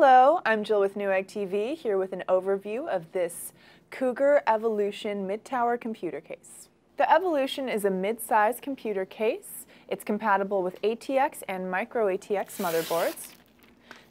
Hello, I'm Jill with Newegg TV, here with an overview of this COUGAR Evolution mid-tower computer case. The Evolution is a mid-size computer case. It's compatible with ATX and micro ATX motherboards.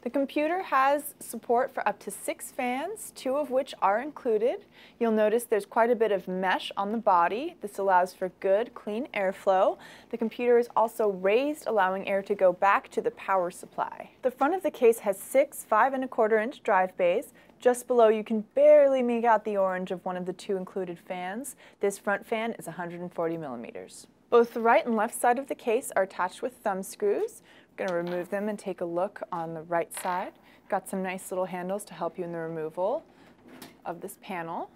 The computer has support for up to 6 fans, 2 of which are included. You'll notice there's quite a bit of mesh on the body. This allows for good, clean airflow. The computer is also raised, allowing air to go back to the power supply. The front of the case has 6 5¼ inch drive bays. Just below, you can barely make out the orange of one of the 2 included fans. This front fan is 140 millimeters. Both the right and left side of the case are attached with thumb screws. I'm going to remove them and take a look on the right side. Got some nice little handles to help you in the removal of this panel.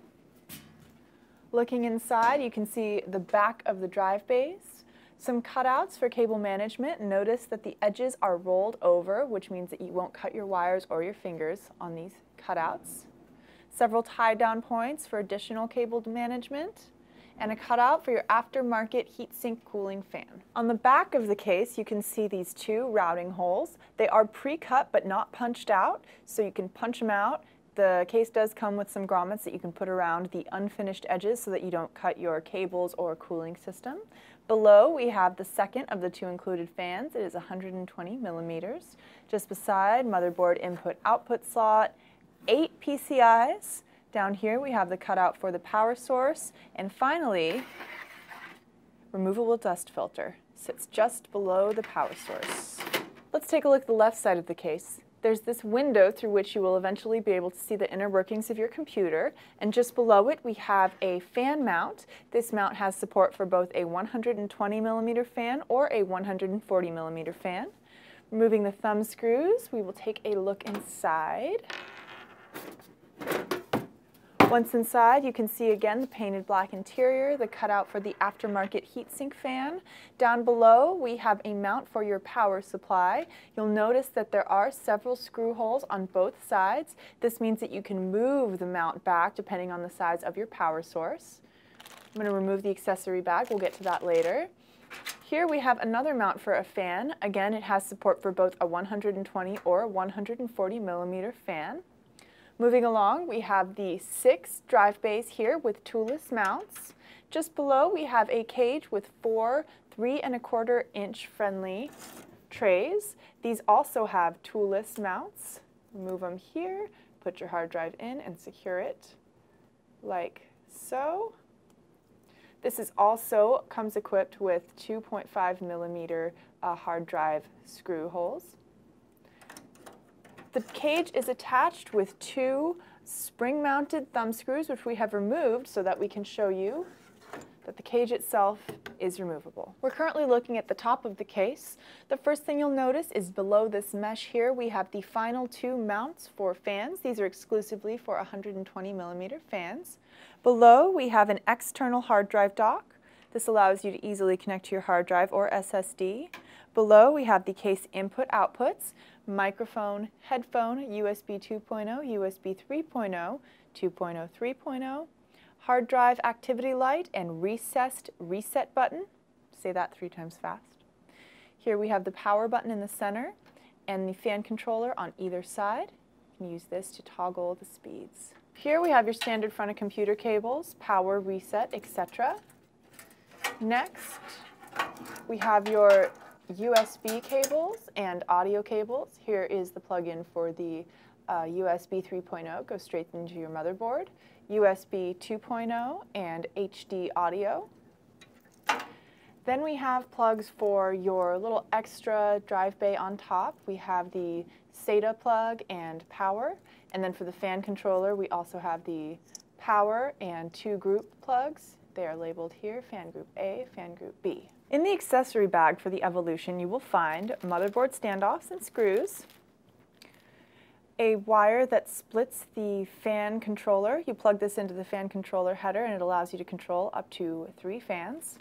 Looking inside, you can see the back of the drive bays. Some cutouts for cable management. Notice that the edges are rolled over, which means that you won't cut your wires or your fingers on these cutouts. Several tie-down points for additional cable management, and a cutout for your aftermarket heatsink cooling fan. On the back of the case, you can see these 2 routing holes. They are pre-cut but not punched out, so you can punch them out. The case does come with some grommets that you can put around the unfinished edges so that you don't cut your cables or cooling system. Below, we have the second of the 2 included fans. It is 120 millimeters. Just beside, motherboard input-output slot, 8 PCIs. Down here we have the cutout for the power source, and finally, removable dust filter. Sits just below the power source. Let's take a look at the left side of the case. There's this window through which you will eventually be able to see the inner workings of your computer, and just below it we have a fan mount. This mount has support for both a 120 millimeter fan or a 140 millimeter fan. Removing the thumb screws, we will take a look inside. Once inside, you can see again the painted black interior, the cutout for the aftermarket heatsink fan. Down below, we have a mount for your power supply. You'll notice that there are several screw holes on both sides. This means that you can move the mount back depending on the size of your power source. I'm going to remove the accessory bag. We'll get to that later. Here we have another mount for a fan. Again, it has support for both a 120 or 140 millimeter fan. Moving along, we have the 6 drive bays here with toolless mounts. Just below, we have a cage with 4 3¼ inch friendly trays. These also have toolless mounts. Remove them here, put your hard drive in, and secure it like so. This is also comes equipped with 2.5 millimeter hard drive screw holes. The cage is attached with 2 spring-mounted thumb screws, which we have removed so that we can show you that the cage itself is removable. We're currently looking at the top of the case. The first thing you'll notice is below this mesh here, we have the final 2 mounts for fans. These are exclusively for 120 millimeter fans. Below, we have an external hard drive dock. This allows you to easily connect to your hard drive or SSD. Below, we have the case input outputs, microphone, headphone, USB 2.0, USB 3.0, 2.0, 3.0, hard drive activity light, and recessed reset button. Say that 3 times fast. Here we have the power button in the center and the fan controller on either side. You can use this to toggle the speeds. Here we have your standard front of computer cables, power, reset, etc. Next, we have your USB cables and audio cables. Here is the plug-in for the USB 3.0, goes straight into your motherboard, USB 2.0, and HD audio. Then we have plugs for your little extra drive bay on top. We have the SATA plug and power, and then for the fan controller we also have the power and 2 group plugs. They are labeled here, fan group A, fan group B. In the accessory bag for the Evolution, you will find motherboard standoffs and screws, a wire that splits the fan controller. You plug this into the fan controller header and it allows you to control up to 3 fans,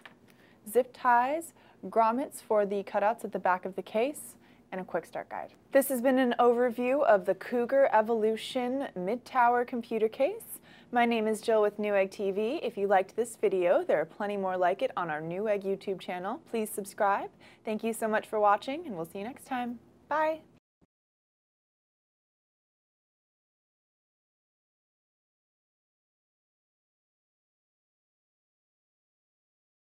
zip ties, grommets for the cutouts at the back of the case, and a quick start guide. This has been an overview of the COUGAR Evolution mid-tower computer case. My name is Jill with Newegg TV. If you liked this video, there are plenty more like it on our Newegg YouTube channel. Please subscribe. Thank you so much for watching, and we'll see you next time. Bye!